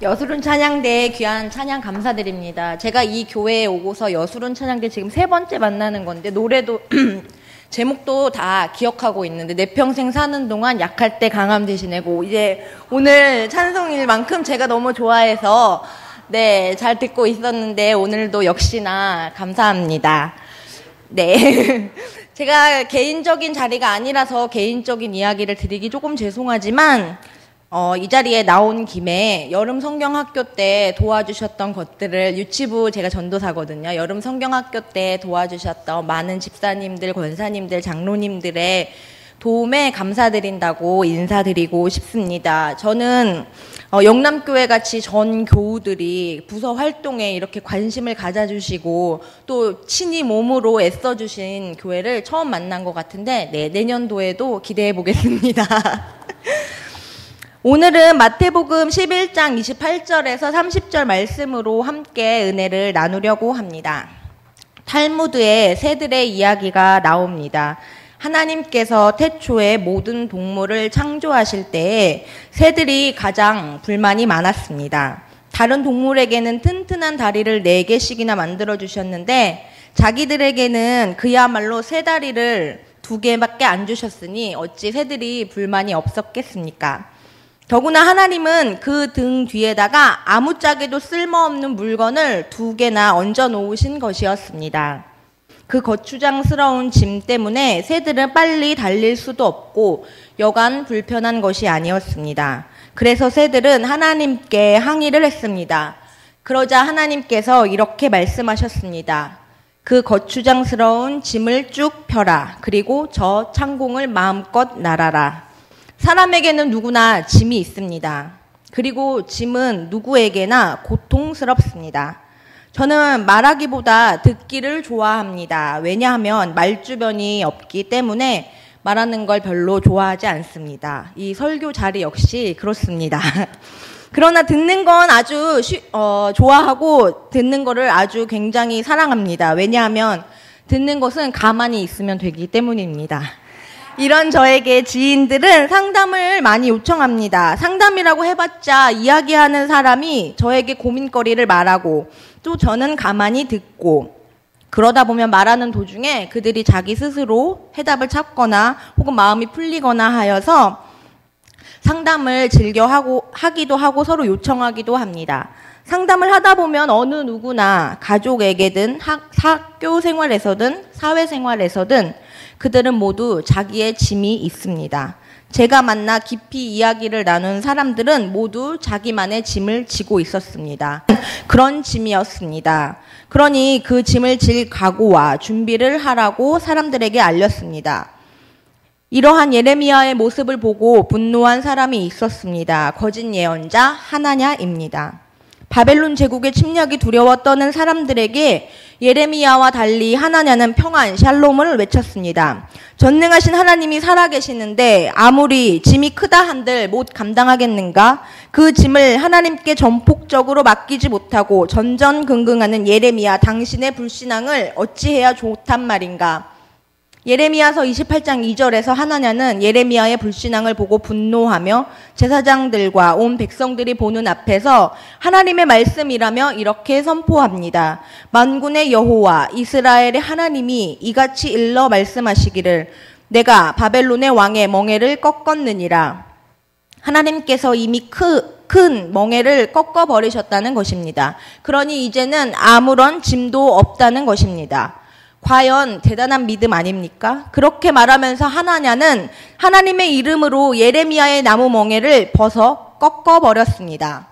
여수론 찬양대에 귀한 찬양 감사드립니다. 제가 이 교회에 오고서 여수론 찬양대 지금 3번째 만나는 건데 노래도 제목도 다 기억하고 있는데 내 평생 사는 동안 약할 때 강함 대신하고 이제 오늘 찬송일만큼 제가 너무 좋아해서 잘 듣고 있었는데 오늘도 역시나 감사합니다. 네. 제가 개인적인 자리가 아니라서 개인적인 이야기를 드리기 조금 죄송하지만 이 자리에 나온 김에 여름 성경학교 때 도와주셨던 것들을 유치부 제가 전도사거든요. 여름 성경학교 때 도와주셨던 많은 집사님들, 권사님들, 장로님들의 도움에 감사드린다고 인사드리고 싶습니다. 저는 영남교회 같이 전 교우들이 부서 활동에 이렇게 관심을 가져주시고 또 친히 몸으로 애써주신 교회를 처음 만난 것 같은데 내년도에도 기대해 보겠습니다. 오늘은 마태복음 11장 28절에서 30절 말씀으로 함께 은혜를 나누려고 합니다. 탈무드에 새들의 이야기가 나옵니다. 하나님께서 태초에 모든 동물을 창조하실 때에 새들이 가장 불만이 많았습니다. 다른 동물에게는 튼튼한 다리를 4개씩이나 만들어 주셨는데 자기들에게는 그야말로 새 다리를 2개밖에 안 주셨으니 어찌 새들이 불만이 없었겠습니까? 더구나 하나님은 그 등 뒤에다가 아무짝에도 쓸모없는 물건을 2개나 얹어 놓으신 것이었습니다. 그 거추장스러운 짐 때문에 새들은 빨리 달릴 수도 없고 여간 불편한 것이 아니었습니다. 그래서 새들은 하나님께 항의를 했습니다. 그러자 하나님께서 이렇게 말씀하셨습니다. 그 거추장스러운 짐을 쭉 펴라. 그리고 저 창공을 마음껏 날아라. 사람에게는 누구나 짐이 있습니다. 그리고 짐은 누구에게나 고통스럽습니다. 저는 말하기보다 듣기를 좋아합니다. 왜냐하면 말주변이 없기 때문에 말하는 걸 별로 좋아하지 않습니다. 이 설교 자리 역시 그렇습니다. 그러나 듣는 건 아주 좋아하고 듣는 거를 아주 굉장히 사랑합니다. 왜냐하면 듣는 것은 가만히 있으면 되기 때문입니다. 이런 저에게 지인들은 상담을 많이 요청합니다. 상담이라고 해봤자 이야기하는 사람이 저에게 고민거리를 말하고 또 저는 가만히 듣고 그러다 보면 말하는 도중에 그들이 자기 스스로 해답을 찾거나 혹은 마음이 풀리거나 하여서 상담을 하기도 하고 서로 요청하기도 합니다. 상담을 하다 보면 어느 누구나 가족에게든 학교 생활에서든 사회생활에서든 그들은 모두 자기의 짐이 있습니다. 제가 만나 깊이 이야기를 나눈 사람들은 모두 자기만의 짐을 지고 있었습니다. 그런 짐이었습니다. 그러니 그 짐을 질 각오와 준비를 하라고 사람들에게 알렸습니다. 이러한 예레미야의 모습을 보고 분노한 사람이 있었습니다. 거짓 예언자 하나냐입니다. 바벨론 제국의 침략이 두려워 떠는 사람들에게 예레미야와 달리 하나냐는 평안, 샬롬을 외쳤습니다. 전능하신 하나님이 살아계시는데 아무리 짐이 크다 한들 못 감당하겠는가? 그 짐을 하나님께 전폭적으로 맡기지 못하고 전전긍긍하는 예레미야, 당신의 불신앙을 어찌해야 좋단 말인가? 예레미야서 28장 2절에서 하나냐는 예레미야의 불신앙을 보고 분노하며 제사장들과 온 백성들이 보는 앞에서 하나님의 말씀이라며 이렇게 선포합니다. 만군의 여호와 이스라엘의 하나님이 이같이 일러 말씀하시기를 내가 바벨론의 왕의 멍에를 꺾었느니라. 하나님께서 이미 큰 멍에를 꺾어버리셨다는 것입니다. 그러니 이제는 아무런 짐도 없다는 것입니다. 과연 대단한 믿음 아닙니까? 그렇게 말하면서 하나냐는 하나님의 이름으로 예레미야의 나무 멍에를 벗어 꺾어버렸습니다.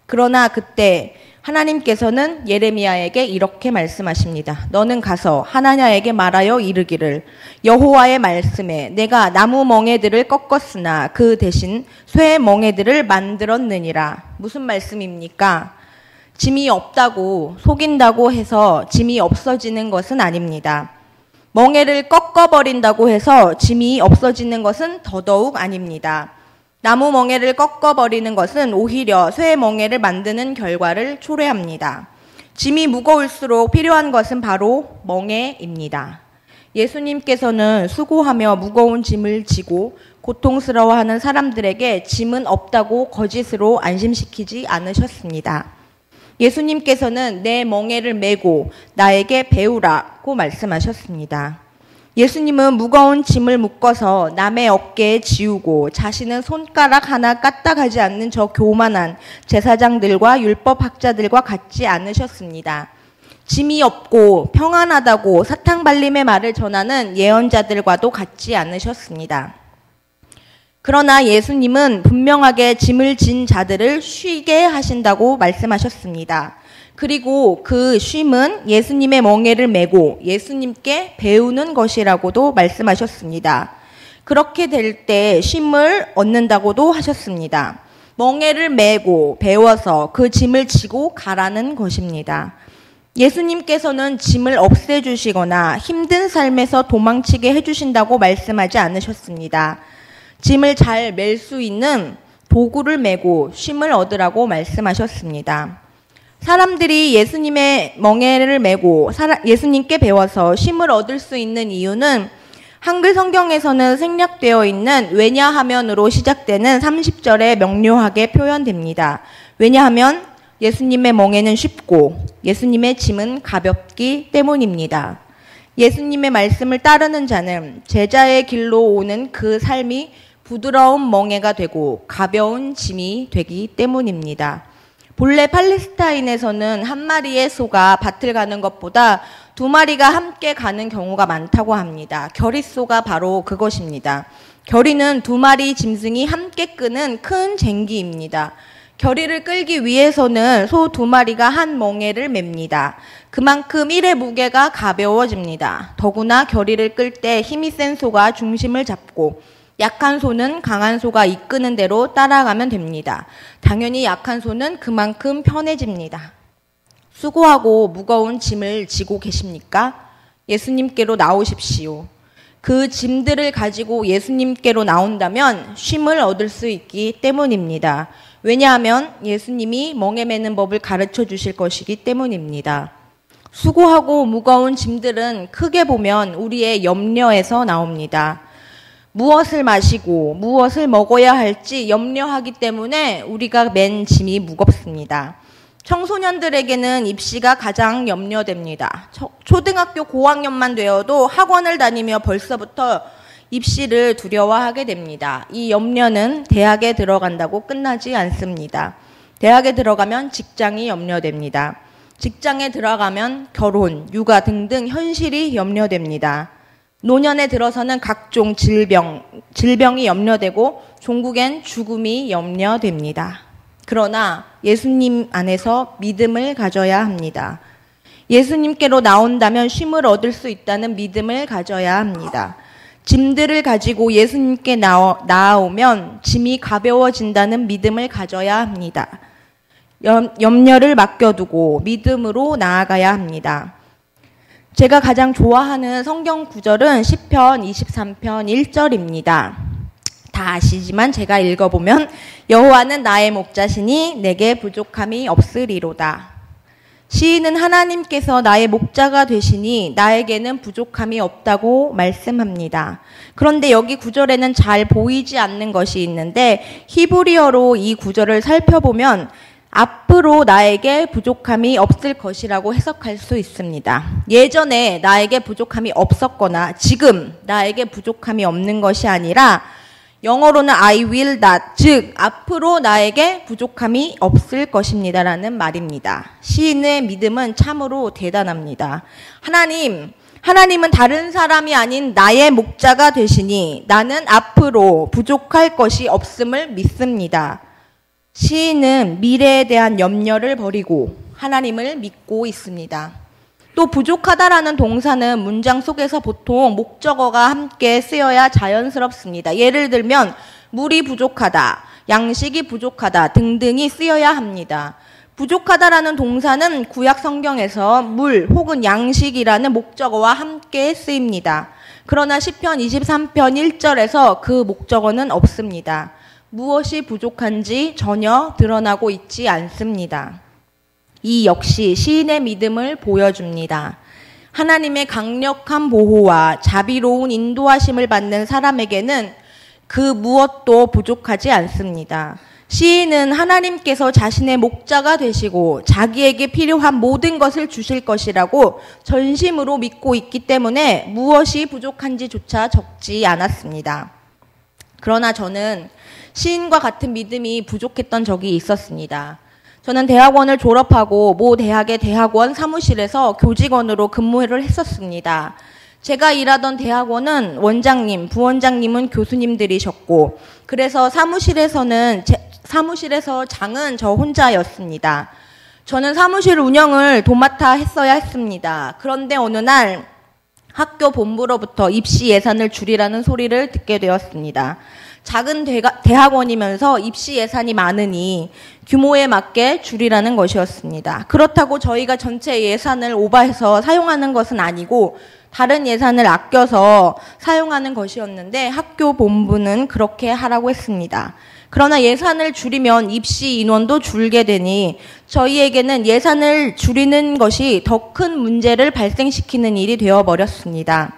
그러나 그때 하나님께서는 예레미야에게 이렇게 말씀하십니다. 너는 가서 하나냐에게 말하여 이르기를 여호와의 말씀에 내가 나무 멍에들을 꺾었으나 그 대신 쇠 멍에들을 만들었느니라. 무슨 말씀입니까? 짐이 없다고 속인다고 해서 짐이 없어지는 것은 아닙니다. 멍에를 꺾어버린다고 해서 짐이 없어지는 것은 더더욱 아닙니다. 나무 멍에를 꺾어버리는 것은 오히려 쇠 멍에를 만드는 결과를 초래합니다. 짐이 무거울수록 필요한 것은 바로 멍에입니다. 예수님께서는 수고하며 무거운 짐을 지고 고통스러워하는 사람들에게 짐은 없다고 거짓으로 안심시키지 않으셨습니다. 예수님께서는 내 멍에를 메고 나에게 배우라고 말씀하셨습니다. 예수님은 무거운 짐을 묶어서 남의 어깨에 지우고 자신은 손가락 하나 까딱하지 않는 저 교만한 제사장들과 율법학자들과 같지 않으셨습니다. 짐이 없고 평안하다고 사탕발림의 말을 전하는 예언자들과도 같지 않으셨습니다. 그러나 예수님은 분명하게 짐을 진 자들을 쉬게 하신다고 말씀하셨습니다. 그리고 그 쉼은 예수님의 멍에를 메고 예수님께 배우는 것이라고도 말씀하셨습니다. 그렇게 될 때 쉼을 얻는다고도 하셨습니다. 멍에를 메고 배워서 그 짐을 지고 가라는 것입니다. 예수님께서는 짐을 없애주시거나 힘든 삶에서 도망치게 해주신다고 말씀하지 않으셨습니다. 짐을 잘 멜 수 있는 도구를 메고 쉼을 얻으라고 말씀하셨습니다. 사람들이 예수님의 멍에를 메고 예수님께 배워서 쉼을 얻을 수 있는 이유는 한글 성경에서는 생략되어 있는 왜냐하면으로 시작되는 30절에 명료하게 표현됩니다. 왜냐하면 예수님의 멍에는 쉽고 예수님의 짐은 가볍기 때문입니다. 예수님의 말씀을 따르는 자는 제자의 길로 오는 그 삶이 부드러운 멍에가 되고 가벼운 짐이 되기 때문입니다. 본래 팔레스타인에서는 한 마리의 소가 밭을 가는 것보다 두 마리가 함께 가는 경우가 많다고 합니다. 겨릿소가 바로 그것입니다. 겨리는 두 마리 짐승이 함께 끄는 큰 쟁기입니다. 겨리를 끌기 위해서는 소 두 마리가 한 멍에를 맵니다. 그만큼 일의 무게가 가벼워집니다. 더구나 겨리를 끌 때 힘이 센 소가 중심을 잡고 약한 소는 강한 소가 이끄는 대로 따라가면 됩니다. 당연히 약한 소는 그만큼 편해집니다. 수고하고 무거운 짐을 지고 계십니까? 예수님께로 나오십시오. 그 짐들을 가지고 예수님께로 나온다면 쉼을 얻을 수 있기 때문입니다. 왜냐하면 예수님이 멍에 매는 법을 가르쳐 주실 것이기 때문입니다. 수고하고 무거운 짐들은 크게 보면 우리의 염려에서 나옵니다. 무엇을 마시고 무엇을 먹어야 할지 염려하기 때문에 우리가 맨 짐이 무겁습니다. 청소년들에게는 입시가 가장 염려됩니다. 초등학교 고학년만 되어도 학원을 다니며 벌써부터 입시를 두려워하게 됩니다. 이 염려는 대학에 들어간다고 끝나지 않습니다. 대학에 들어가면 직장이 염려됩니다. 직장에 들어가면 결혼, 육아 등등 현실이 염려됩니다. 노년에 들어서는 각종 질병이 염려되고 종국엔 죽음이 염려됩니다. 그러나 예수님 안에서 믿음을 가져야 합니다. 예수님께로 나온다면 쉼을 얻을 수 있다는 믿음을 가져야 합니다. 짐들을 가지고 예수님께 나아오면 짐이 가벼워진다는 믿음을 가져야 합니다. 염려를 맡겨두고 믿음으로 나아가야 합니다. 제가 가장 좋아하는 성경 구절은 시편 23편 1절입니다. 다 아시지만 제가 읽어보면 여호와는 나의 목자시니 내게 부족함이 없으리로다. 시인은 하나님께서 나의 목자가 되시니 나에게는 부족함이 없다고 말씀합니다. 그런데 여기 구절에는 잘 보이지 않는 것이 있는데 히브리어로 이 구절을 살펴보면 앞으로 나에게 부족함이 없을 것이라고 해석할 수 있습니다. 예전에 나에게 부족함이 없었거나 지금 나에게 부족함이 없는 것이 아니라 영어로는 I will not, 즉 앞으로 나에게 부족함이 없을 것입니다라는 말입니다. 시인의 믿음은 참으로 대단합니다. 하나님은 다른 사람이 아닌 나의 목자가 되시니 나는 앞으로 부족할 것이 없음을 믿습니다. 시인은 미래에 대한 염려를 버리고 하나님을 믿고 있습니다. 또 부족하다라는 동사는 문장 속에서 보통 목적어가 함께 쓰여야 자연스럽습니다. 예를 들면 물이 부족하다, 양식이 부족하다 등등이 쓰여야 합니다. 부족하다라는 동사는 구약 성경에서 물 혹은 양식이라는 목적어와 함께 쓰입니다. 그러나 시편 23편 1절에서 그 목적어는 없습니다. 무엇이 부족한지 전혀 드러나고 있지 않습니다. 이 역시 시인의 믿음을 보여줍니다. 하나님의 강력한 보호와 자비로운 인도하심을 받는 사람에게는 그 무엇도 부족하지 않습니다. 시인은 하나님께서 자신의 목자가 되시고 자기에게 필요한 모든 것을 주실 것이라고 전심으로 믿고 있기 때문에 무엇이 부족한지조차 적지 않았습니다. 그러나 저는 시인과 같은 믿음이 부족했던 적이 있었습니다. 저는 대학원을 졸업하고 모 대학의 대학원 사무실에서 교직원으로 근무를 했었습니다. 제가 일하던 대학원은 원장님, 부원장님은 교수님들이셨고, 그래서 사무실에서 장은 저 혼자였습니다. 저는 사무실 운영을 도맡아 했어야 했습니다. 그런데 어느 날 학교 본부로부터 입시 예산을 줄이라는 소리를 듣게 되었습니다. 작은 대학원이면서 입시 예산이 많으니 규모에 맞게 줄이라는 것이었습니다. 그렇다고 저희가 전체 예산을 오버해서 사용하는 것은 아니고 다른 예산을 아껴서 사용하는 것이었는데 학교 본부는 그렇게 하라고 했습니다. 그러나 예산을 줄이면 입시 인원도 줄게 되니 저희에게는 예산을 줄이는 것이 더 큰 문제를 발생시키는 일이 되어버렸습니다.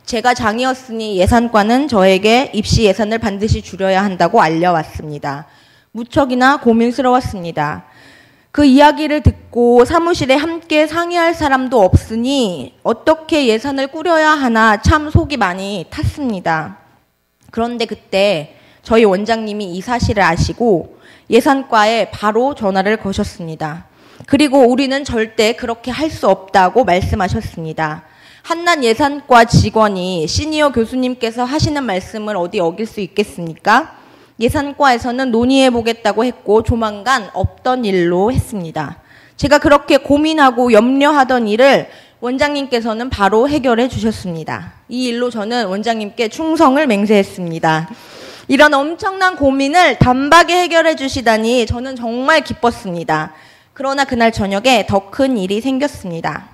제가 장이었으니 예산과는 저에게 입시 예산을 반드시 줄여야 한다고 알려왔습니다. 무척이나 고민스러웠습니다. 그 이야기를 듣고 사무실에 함께 상의할 사람도 없으니 어떻게 예산을 꾸려야 하나 참 속이 많이 탔습니다. 그런데 그때 저희 원장님이 이 사실을 아시고 예산과에 바로 전화를 거셨습니다. 그리고 우리는 절대 그렇게 할 수 없다고 말씀하셨습니다. 한낱 예산과 직원이 시니어 교수님께서 하시는 말씀을 어디 어길 수 있겠습니까? 예산과에서는 논의해보겠다고 했고 조만간 없던 일로 했습니다. 제가 그렇게 고민하고 염려하던 일을 원장님께서는 바로 해결해 주셨습니다. 이 일로 저는 원장님께 충성을 맹세했습니다. 이런 엄청난 고민을 단박에 해결해 주시다니 저는 정말 기뻤습니다. 그러나 그날 저녁에 더 큰 일이 생겼습니다.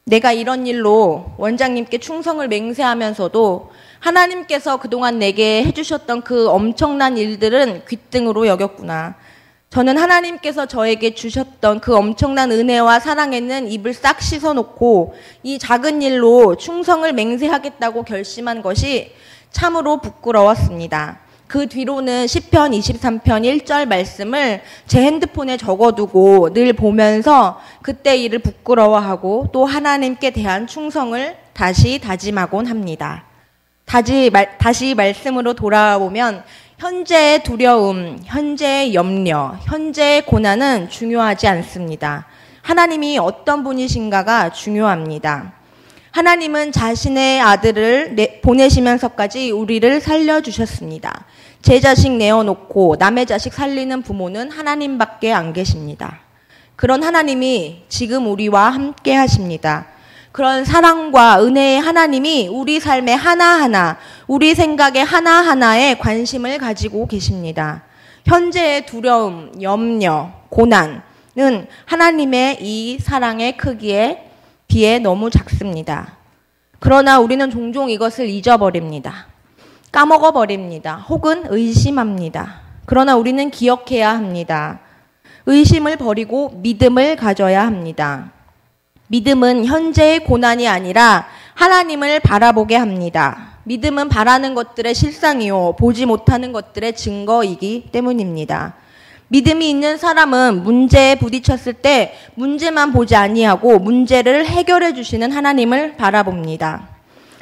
내가 이런 일로 원장님께 충성을 맹세하면서도 하나님께서 그동안 내게 해주셨던 그 엄청난 일들은 귓등으로 여겼구나. 저는 하나님께서 저에게 주셨던 그 엄청난 은혜와 사랑에는 입을 싹 씻어놓고 이 작은 일로 충성을 맹세하겠다고 결심한 것이 참으로 부끄러웠습니다. 그 뒤로는 시편 23편 1절 말씀을 제 핸드폰에 적어두고 늘 보면서 그때 일을 부끄러워하고 또 하나님께 대한 충성을 다시 다짐하곤 합니다. 다시 말씀으로 돌아보면 현재의 두려움, 현재의 염려, 현재의 고난은 중요하지 않습니다. 하나님이 어떤 분이신가가 중요합니다. 하나님은 자신의 아들을 보내시면서까지 우리를 살려주셨습니다. 제 자식 내어놓고 남의 자식 살리는 부모는 하나님밖에 안 계십니다. 그런 하나님이 지금 우리와 함께 하십니다. 그런 사랑과 은혜의 하나님이 우리 삶의 하나하나, 우리 생각의 하나하나에 관심을 가지고 계십니다. 현재의 두려움, 염려, 고난은 하나님의 이 사랑의 크기에 비해 너무 작습니다. 그러나 우리는 종종 이것을 잊어버립니다. 까먹어버립니다. 혹은 의심합니다. 그러나 우리는 기억해야 합니다. 의심을 버리고 믿음을 가져야 합니다. 믿음은 현재의 고난이 아니라 하나님을 바라보게 합니다. 믿음은 바라는 것들의 실상이요 보지 못하는 것들의 증거이기 때문입니다. 믿음이 있는 사람은 문제에 부딪혔을 때 문제만 보지 아니하고 문제를 해결해 주시는 하나님을 바라봅니다.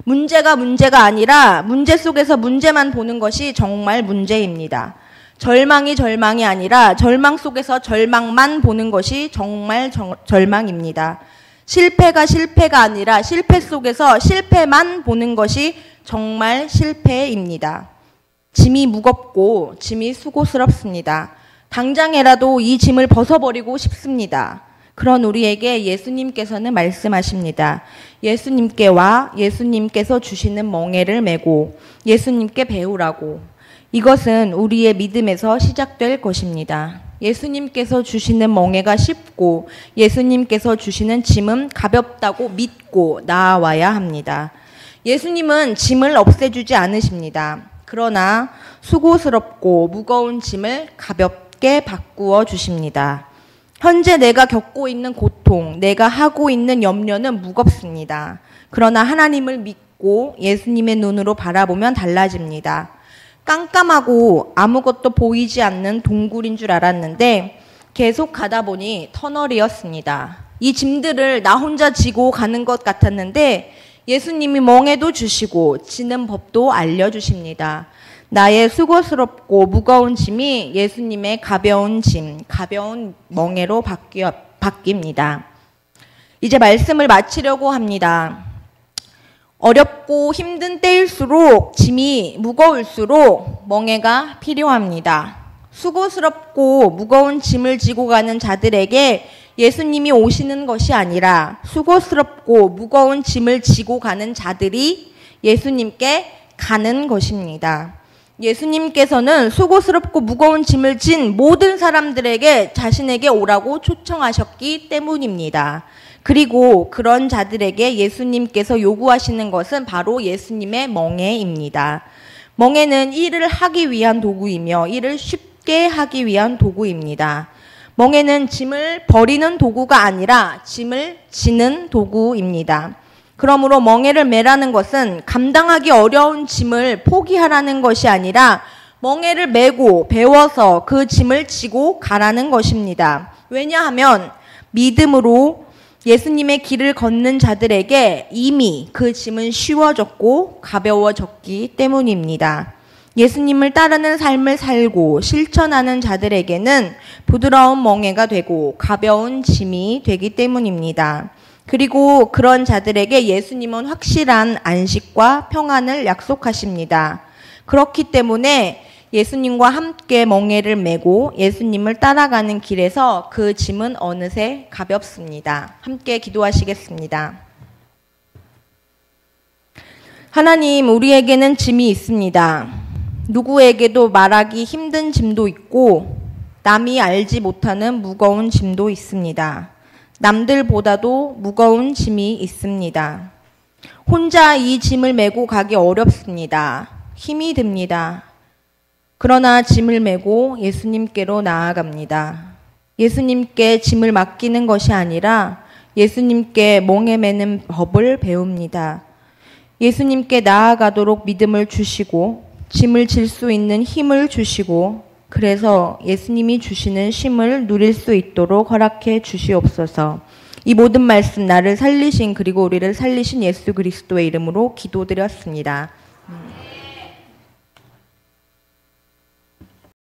문제가 아니라 문제 속에서 문제만 보는 것이 정말 문제입니다. 절망이 아니라 절망 속에서 절망만 보는 것이 정말 절망입니다. 실패가 아니라 실패 속에서 실패만 보는 것이 정말 실패입니다. 짐이 무겁고 짐이 수고스럽습니다. 당장에라도 이 짐을 벗어버리고 싶습니다. 그런 우리에게 예수님께서는 말씀하십니다. 예수님께 와 예수님께서 주시는 멍에를 메고 예수님께 배우라고. 이것은 우리의 믿음에서 시작될 것입니다. 예수님께서 주시는 멍에가 쉽고 예수님께서 주시는 짐은 가볍다고 믿고 나아와야 합니다. 예수님은 짐을 없애주지 않으십니다. 그러나 수고스럽고 무거운 짐을 가볍게 바꾸어 주십니다. 현재 내가 겪고 있는 고통, 내가 하고 있는 염려는 무겁습니다. 그러나 하나님을 믿고 예수님의 눈으로 바라보면 달라집니다. 깜깜하고 아무것도 보이지 않는 동굴인 줄 알았는데 계속 가다 보니 터널이었습니다. 이 짐들을 나 혼자 지고 가는 것 같았는데 예수님이 멍에도 주시고 지는 법도 알려주십니다. 나의 수고스럽고 무거운 짐이 예수님의 가벼운 짐, 가벼운 멍에로 바뀝니다. 이제 말씀을 마치려고 합니다. 어렵고 힘든 때일수록 짐이 무거울수록 멍에가 필요합니다. 수고스럽고 무거운 짐을 지고 가는 자들에게 예수님이 오시는 것이 아니라 수고스럽고 무거운 짐을 지고 가는 자들이 예수님께 가는 것입니다. 예수님께서는 수고스럽고 무거운 짐을 진 모든 사람들에게 자신에게 오라고 초청하셨기 때문입니다. 그리고 그런 자들에게 예수님께서 요구하시는 것은 바로 예수님의 멍에입니다. 멍에는 일을 하기 위한 도구이며 일을 쉽게 하기 위한 도구입니다. 멍에는 짐을 버리는 도구가 아니라 짐을 지는 도구입니다. 그러므로 멍에를 매라는 것은 감당하기 어려운 짐을 포기하라는 것이 아니라 멍에를 메고 배워서 그 짐을 지고 가라는 것입니다. 왜냐하면 믿음으로 예수님의 길을 걷는 자들에게 이미 그 짐은 쉬워졌고 가벼워졌기 때문입니다. 예수님을 따르는 삶을 살고 실천하는 자들에게는 부드러운 멍에가 되고 가벼운 짐이 되기 때문입니다. 그리고 그런 자들에게 예수님은 확실한 안식과 평안을 약속하십니다. 그렇기 때문에 예수님과 함께 멍에를 메고 예수님을 따라가는 길에서 그 짐은 어느새 가볍습니다. 함께 기도하시겠습니다. 하나님, 우리에게는 짐이 있습니다. 누구에게도 말하기 힘든 짐도 있고 남이 알지 못하는 무거운 짐도 있습니다. 남들보다도 무거운 짐이 있습니다. 혼자 이 짐을 메고 가기 어렵습니다. 힘이 듭니다. 그러나 짐을 메고 예수님께로 나아갑니다. 예수님께 짐을 맡기는 것이 아니라 예수님께 멍에 매는 법을 배웁니다. 예수님께 나아가도록 믿음을 주시고 짐을 질 수 있는 힘을 주시고 그래서 예수님이 주시는 쉼을 누릴 수 있도록 허락해 주시옵소서. 이 모든 말씀 나를 살리신 그리고 우리를 살리신 예수 그리스도의 이름으로 기도드렸습니다.